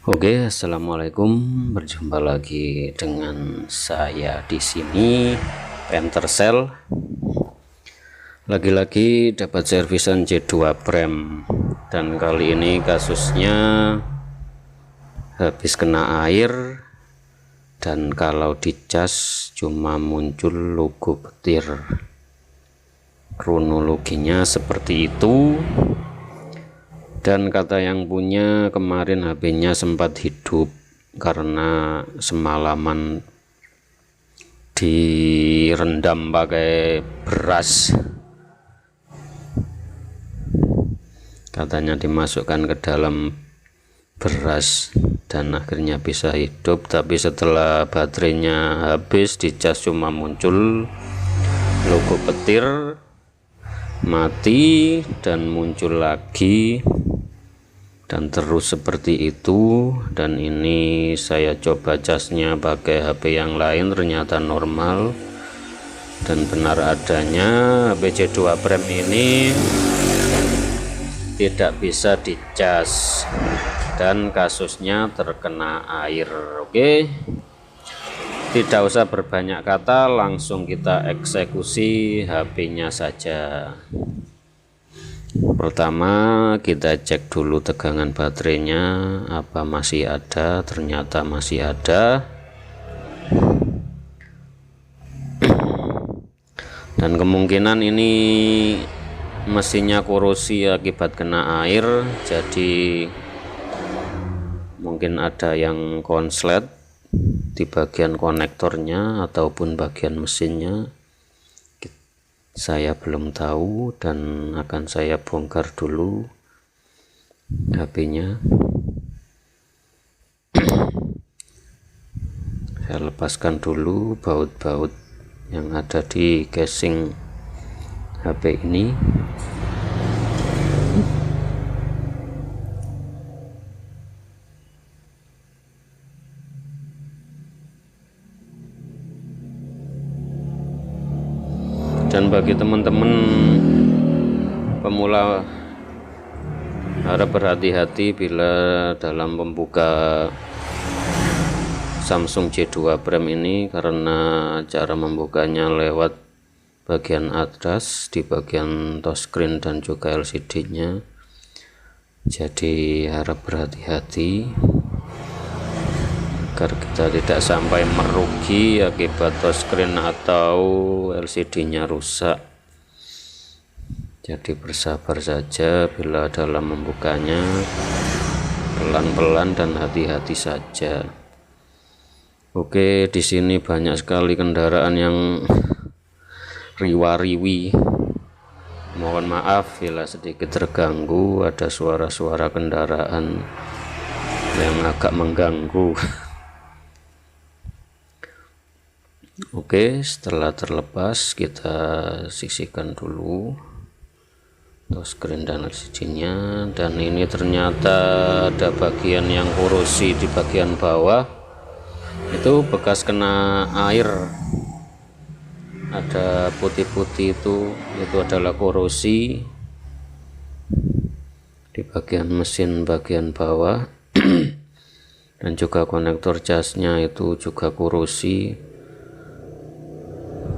Assalamualaikum. Berjumpa lagi dengan saya di sini, Entercell. Lagi-lagi dapat servisan C2 Prem, dan kali ini kasusnya habis kena air, dan kalau dicas cuma muncul logo petir. Kronologinya seperti itu. Dan kata yang punya, kemarin HP-nya sempat hidup karena semalaman direndam pakai beras. Katanya dimasukkan ke dalam beras dan akhirnya bisa hidup, tapi setelah baterainya habis dicas cuma muncul logo petir, mati dan muncul lagi, dan terus seperti itu. Dan ini saya coba casnya pakai HP yang lain, ternyata normal dan benar adanya. HP C2 Prem ini tidak bisa dicas dan kasusnya terkena air. Tidak usah berbanyak kata, langsung kita eksekusi HP-nya saja. Pertama kita cek dulu tegangan baterainya, apa masih ada. Ternyata masih ada. Dan kemungkinan ini mesinnya korosi akibat kena air, jadi mungkin ada yang konslet di bagian konektornya ataupun bagian mesinnya. Saya belum tahu dan akan saya bongkar dulu HP-nya. Saya lepaskan dulu baut-baut yang ada di casing HP ini. Dan bagi teman-teman pemula, harap berhati-hati bila dalam membuka Samsung C2 Prem ini, karena cara membukanya lewat bagian atas di bagian touchscreen dan juga LCD-nya. Jadi harap berhati-hati agar kita tidak sampai merugi akibat touchscreen atau LCD-nya rusak. Jadi bersabar saja bila dalam membukanya, pelan-pelan dan hati-hati saja. Di sini banyak sekali kendaraan yang riwa-riwi. Mohon maaf bila sedikit terganggu, ada suara-suara kendaraan yang agak mengganggu. Setelah terlepas, kita sisihkan dulu touchscreen dan LCD-nya. Dan ini ternyata ada bagian yang korosi di bagian bawah, itu bekas kena air. Ada putih-putih, itu adalah korosi di bagian mesin bagian bawah. Dan juga konektor casnya itu juga korosi.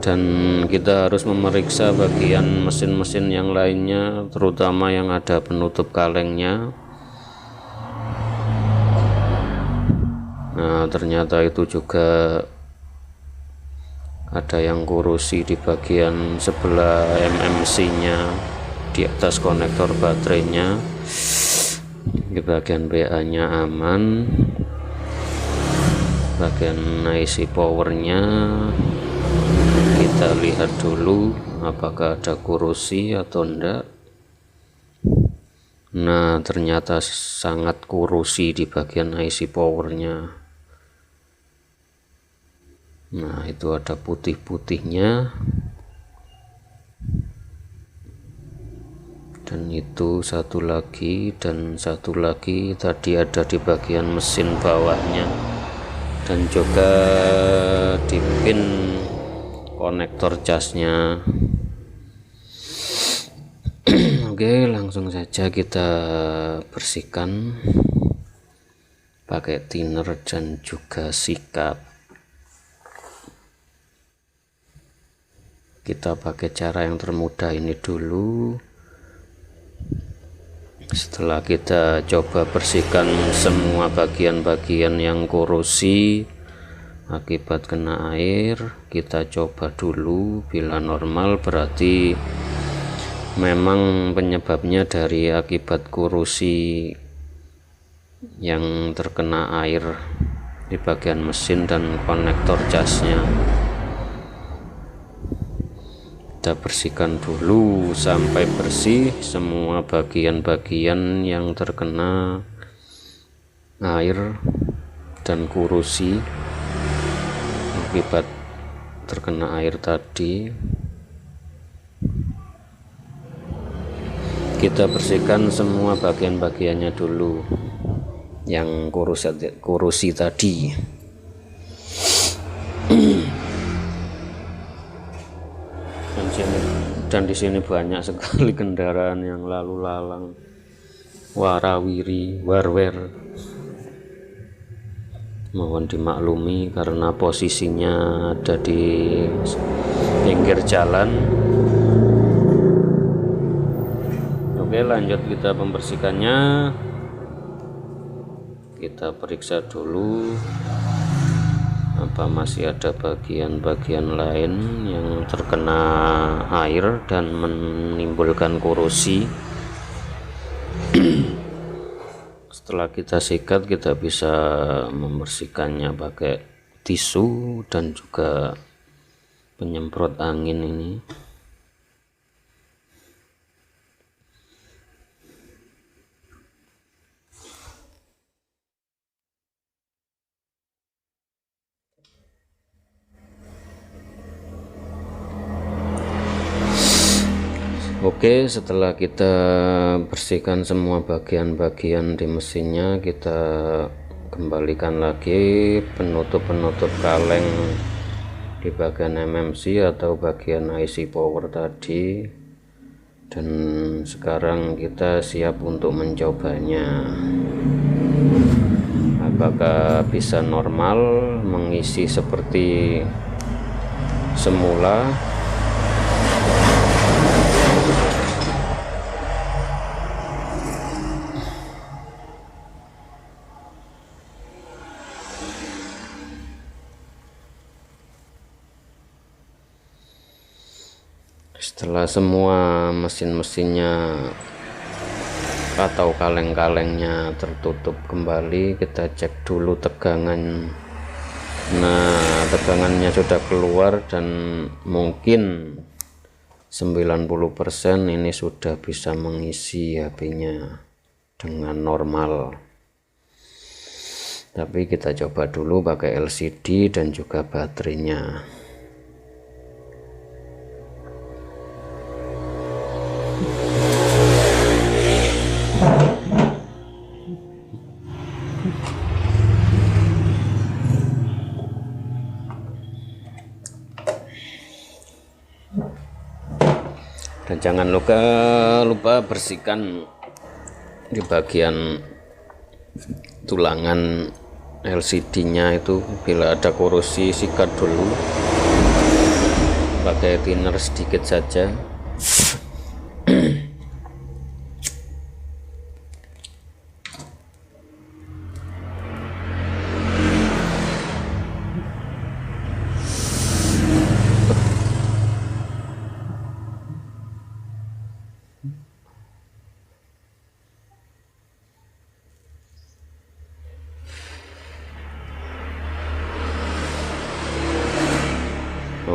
Dan kita harus memeriksa bagian mesin-mesin yang lainnya, terutama yang ada penutup kalengnya. Nah, ternyata itu juga ada yang korosi di bagian sebelah MMC-nya, di atas konektor baterainya. Di bagian PA-nya aman. Bagian IC powernya kita lihat dulu apakah ada korosi atau enggak. Nah, ternyata sangat korosi di bagian IC powernya. Nah, itu ada putih-putihnya. Dan itu satu lagi, dan satu lagi tadi ada di bagian mesin bawahnya, dan juga di pin konektor casnya. Langsung saja kita bersihkan pakai thinner dan juga sikat. Kita pakai cara yang termudah ini dulu. Setelah kita coba bersihkan semua bagian-bagian yang korosi akibat kena air, kita coba dulu. Bila normal berarti memang penyebabnya dari akibat korosi yang terkena air di bagian mesin dan konektor casnya. Kita bersihkan dulu sampai bersih semua bagian-bagian yang terkena air dan korosi akibat terkena air tadi. Kita bersihkan semua bagian-bagiannya dulu yang korosi tadi. Dan di sini banyak sekali kendaraan yang lalu lalang, warawiri, warwer. Mohon dimaklumi karena posisinya ada di pinggir jalan. Oke, lanjut kita membersihkannya. Kita periksa dulu apa masih ada bagian-bagian lain yang terkena air dan menimbulkan korosi. Setelah kita sikat, kita bisa membersihkannya pakai tisu dan juga penyemprot angin ini. Oke, setelah kita bersihkan semua bagian-bagian di mesinnya, kita kembalikan lagi penutup-penutup kaleng di bagian MMC atau bagian IC power tadi. Dan sekarang kita siap untuk mencobanya. Apakah bisa normal mengisi seperti semula? Setelah semua mesin-mesinnya atau kaleng-kalengnya tertutup kembali, kita cek dulu tegangan. Nah, tegangannya sudah keluar dan mungkin 90% ini sudah bisa mengisi HP-nya dengan normal. Tapi kita coba dulu pakai LCD dan juga baterainya. Dan jangan lupa bersihkan di bagian tulangan LCD-nya itu. Bila ada korosi, sikat dulu pakai thinner sedikit saja.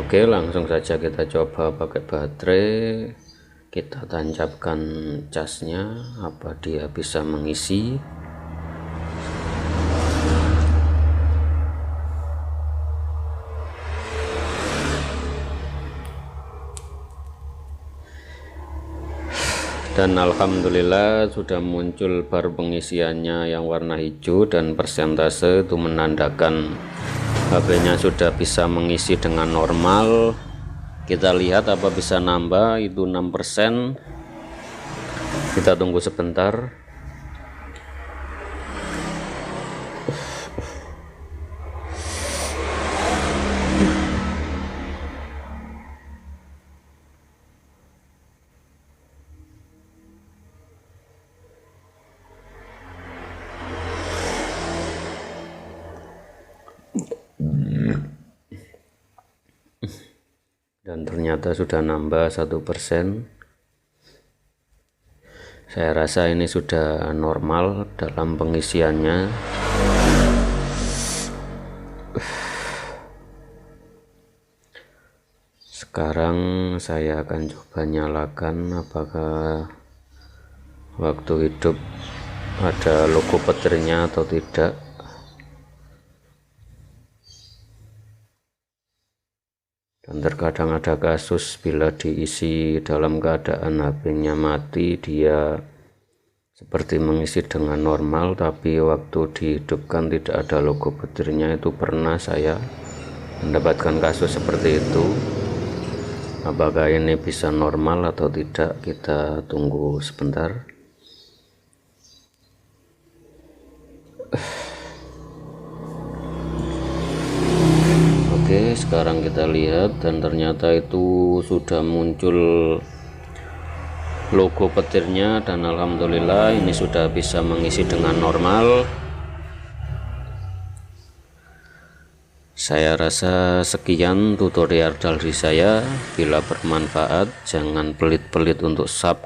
Oke, langsung saja kita coba pakai baterai. Kita tancapkan casnya, apa dia bisa mengisi. Dan alhamdulillah sudah muncul bar pengisiannya yang warna hijau dan persentase itu menandakan HP-nya sudah bisa mengisi dengan normal. Kita lihat apa bisa nambah, itu 6%. Kita tunggu sebentar. dan ternyata sudah nambah 1%. Saya rasa ini sudah normal dalam pengisiannya. Sekarang saya akan coba nyalakan apakah waktu hidup ada logo petirnya atau tidak. Dan terkadang ada kasus bila diisi dalam keadaan HP-nya mati, dia seperti mengisi dengan normal, tapi waktu dihidupkan tidak ada logo petirnya. Itu pernah saya mendapatkan kasus seperti itu. Apakah ini bisa normal atau tidak, kita tunggu sebentar. Oke, sekarang kita lihat, dan ternyata itu sudah muncul logo petirnya, dan alhamdulillah ini sudah bisa mengisi dengan normal. Saya rasa sekian tutorial dari saya. Bila bermanfaat, jangan pelit-pelit untuk subscribe